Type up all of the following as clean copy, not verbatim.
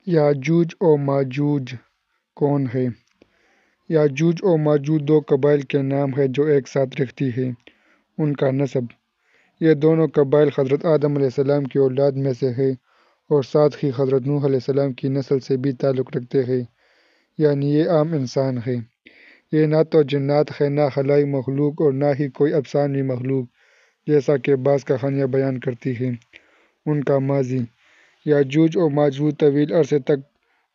یاجوج و ماجوج کون ہے؟ یاجوج و ماجوج دو قبائل کے نام ہیں جو ایک ساتھ رہتی ہیں۔ ان کا نسب: یہ دونوں قبائل حضرت آدم علیہ السلام کی اولاد میں سے ہیں اور ساتھ ہی حضرت نوح علیہ السلام کی نسل سے بھی تعلق رکھتے ہیں، یعنی یہ عام انسان ہیں۔ یہ نہ تو جنات ہیں، نہ خلائی مخلوق اور نہ ہی کوئی افسانوی مخلوق جیسا کہ بعض کہانیاں بیان کرتی ہیں۔ ان کا ماضی: یاجوج و ماجوج طویل عرصے تک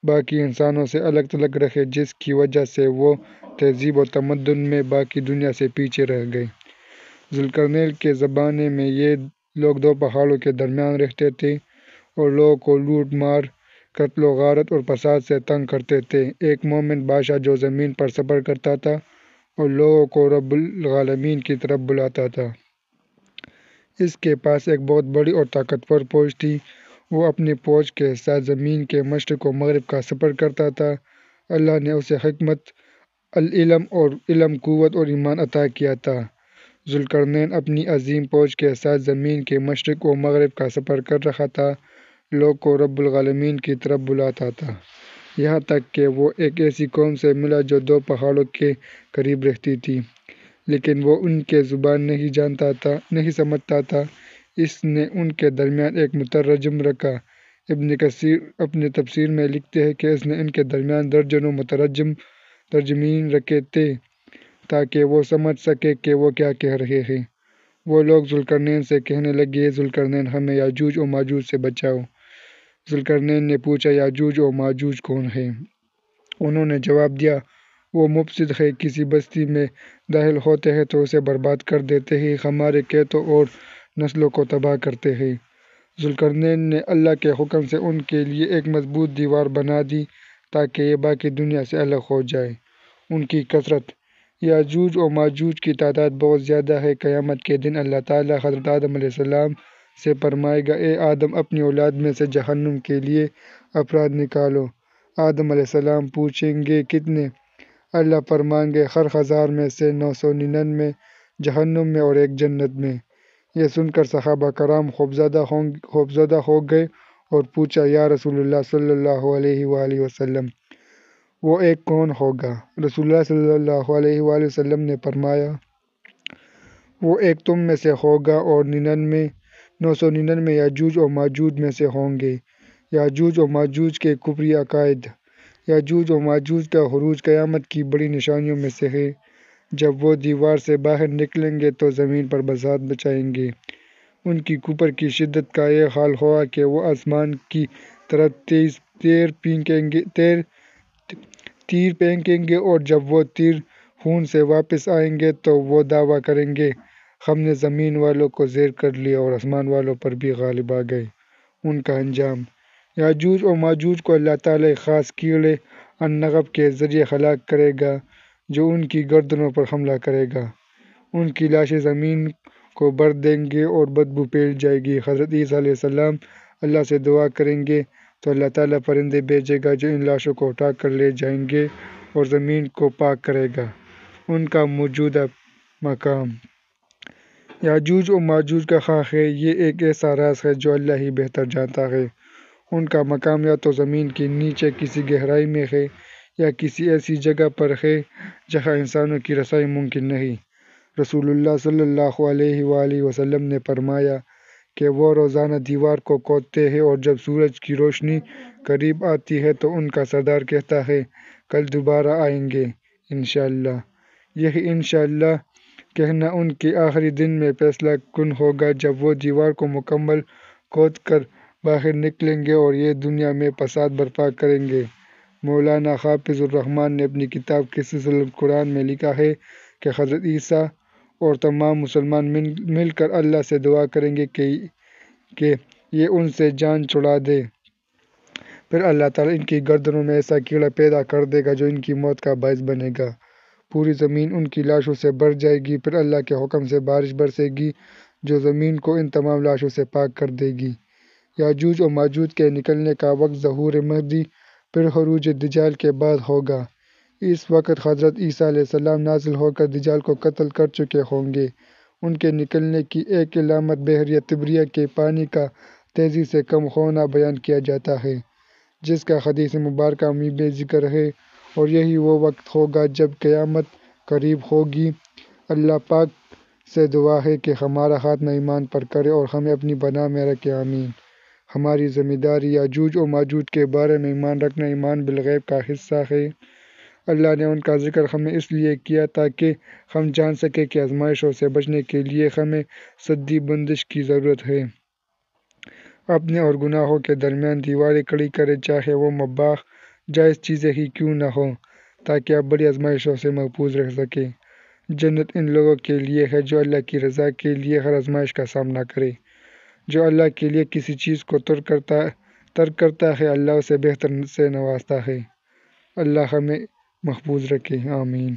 باقی انسانوں سے الگ تھلگ رہے، جس کی وجہ سے وہ تہذیب و تمدن میں باقی دنیا سے پیچھے رہ گئے۔ ذوالقرنین کے زمانے میں یہ لوگ دو پہاڑوں کے درمیان رہتے تھے اور لوگوں کو لوٹ مار، قتل و غارت اور فساد سے تنگ کرتے تھے۔ ایک مومن بادشاہ جو زمین پر سفر کرتا تھا اور لوگوں کو رب العالمین کی طرف بلاتا تھا۔ اس کے پاس ایک بہت بڑی اور طاقتور فوج تھی۔ وہ اپنی فوج کے ساتھ زمین کے مشرق و مغرب کا سفر کرتا تھا۔ اللہ نے اسے حکمت، العلم اور علم، قوت اور ایمان عطا کیا تھا۔ ذوالقرنین اپنی عظیم فوج کے ساتھ زمین کے مشرق و مغرب کا سفر کر رہا تھا، لوگوں کو رب العالمین کی طرف بلاتا تھا، یہاں تک کہ وہ ایک ایسی قوم سے ملا جو دو پہاڑوں کے قریب رہتی تھی، لیکن وہ ان کی زبان نہیں سمجھتا تھا۔ اس نے ان کے درمیان ایک مترجم رکھا۔ ابن کثیر اپنی تفسیر میں لکھتے ہیں کہ اس نے ان کے درمیان درجنوں ترجمین رکھے تھے تاکہ وہ سمجھ سکے کہ وہ کیا کہہ رہے ہیں۔ وہ لوگ ذوالقرنین سے کہنے لگے، "اے ذوالقرنین، ہمیں یاجوج و ماجوج سے بچاؤ۔" ذوالقرنین نے پوچھا، "یاجوج و ماجوج کون ہیں؟" انہوں نے جواب دیا، "وہ مفسد ہیں، کسی بستی میں داخل ہوتے ہیں تو اسے برباد کر دیتے ہیں، ہمارے کھیتوں اور نسلوں کو تباہ کرتے ہیں۔" ذوالقرنین نے اللہ کے حکم سے ان کے لیے ایک مضبوط دیوار بنا دی تاکہ یہ باقی دنیا سے الگ ہو جائیں۔ ان کی کثرت: یاجوج و ماجوج کی تعداد بہت زیادہ ہے۔ قیامت کے دن اللہ تعالیٰ حضرت آدم علیہ السلام سے فرمائے گا، "اے آدم، اپنی اولاد میں سے جہنم کے لیے افراد نکالو۔" آدم علیہ السلام پوچھیں گے، "کتنے؟" اللہ فرمائیں گے، "ہر 1000 میں سے 999 جہنم میں اور 1 جنت میں۔" یہ سن کر صحابہ کرام خوفزدہ ہو گئے اور پوچھا، "یا رسول اللہ صلی اللہ علیہ وآلہ وسلم، وہ ایک کون ہوگا؟" رسول اللہ صلی اللہ علیہ وآلہ وسلم نے فرمایا، "وہ ایک تم میں سے ہوگا اور 999 یاجوج و ماجوج میں سے ہوں گے۔" یاجوج و ماجوج کے کفری عقائد: یاجوج و ماجوج کا خروج قیامت کی بڑی نشانیوں میں سے ہے۔ جب وہ دیوار سے باہر نکلیں گے تو زمین پر فساد مچائیں گے۔ ان کی کفر کی شدت کا یہ حال ہوگا کہ وہ آسمان کی طرف تیر پھینکیں گے اور جب وہ تیر خون سے واپس آئیں گے تو وہ دعویٰ کریں گے، "ہم نے زمین والوں کو زیر کر لیا اور آسمان والوں پر بھی غالب آ گئے۔" ان کا انجام: یاجوج و ماجوج کو اللہ تعالیٰ ایک خاص کیڑے النحب کے ذریعے ہلاک کرے گا جو ان کی گردنوں پر حملہ کرے گا۔ ان کی لاشیں زمین کو بھر دیں گے اور بدبو پھیل جائے گی۔ حضرت عیسیٰ علیہ السلام اللہ سے دعا کریں گے تو اللہ تعالیٰ پرندے بھیجے گا جو ان لاشوں کو اٹھا کر لے جائیں گے اور زمین کو پاک کرے گا۔ ان کا موجودہ مقام: یاجوج و ماجوج کا کہاں ہے، یہ ایک ایسا راز ہے جو اللہ ہی بہتر جانتا ہے۔ ان کا مقام یا تو زمین کے نیچے کسی گہرائی میں ہے یا کسی ایسی جگہ پر ہے جہاں انسانوں کی رسائی ممکن نہیں۔ رسول اللہ صلی اللہ علیہ وآلہ وسلم نے فرمایا کہ وہ روزانہ دیوار کو کھودتے ہیں اور جب سورج کی روشنی قریب آتی ہے تو ان کا سردار کہتا ہے، "کل دوبارہ آئیں گے انشاءاللہ۔" یہی انشاءاللہ کہنا ان کے آخری دن میں فیصلہ کن ہوگا جب وہ دیوار کو مکمل کھود کر باہر نکلیں گے اور یہ دنیا میں فساد برپا کریں گے۔ مولانا حافظ الرحمن نے اپنی کتاب قصص القرآن میں لکھا ہے کہ حضرت عیسیٰ اور تمام مسلمان مل کر اللہ سے دعا کریں گے کہ یہ ان سے جان چھڑا دے۔ پھر اللہ تعالیٰ ان کی گردنوں میں ایسا کیڑا پیدا کر دے گا جو ان کی موت کا باعث بنے گا۔ پوری زمین ان کی لاشوں سے بھر جائے گی۔ پھر اللہ کے حکم سے بارش برسے گی جو زمین کو ان تمام لاشوں سے پاک کر دے گی۔ یاجوج و ماجوج کے نکلنے کا وقت ظہور مہدی پھر خروج دجال کے بعد ہوگا۔ اس وقت حضرت عیسیٰ علیہ السلام نازل ہو کر دجال کو قتل کر چکے ہوں گے۔ ان کے نکلنے کی ایک علامت بحیرہ طبریہ کے پانی کا تیزی سے کم ہونا بیان کیا جاتا ہے۔ جس کا حدیث مبارکہ میں بھی ذکر ہے، اور یہی وہ وقت ہوگا جب قیامت قریب ہوگی۔ اللہ پاک سے دعا ہے کہ ہمارا خاتمہ ایمان پر کرے اور ہمیں اپنی پناہ میں رکھے، آمین۔ ہماری ذمہ داری یاجوج و ماجوج کے بارے میں ایمان رکھنا ایمان بالغیب کا حصہ ہے۔ اللہ نے ان کا ذکر ہمیں اس لیے کیا تاکہ ہم جان سکیں کہ آزمائشوں سے بچنے کے لیے ہمیں سدی بندش کی ضرورت ہے۔ اپنے اور گناہوں کے درمیان دیواریں کھڑی کریں، چاہے وہ مباح جائز چیزیں ہی کیوں نہ ہوں، تاکہ آپ بڑی آزمائشوں سے محفوظ رہ سکیں۔ جنت ان لوگوں کے لیے ہے جو اللہ کی رضا کے لیے ہر آزمائش کا سامنا کرے۔ جو اللہ کے لیے کسی چیز کو ترک کرتا ہے، اللہ اسے بہتر سے نوازتا ہے۔ اللہ ہمیں محفوظ رکھے، آمین۔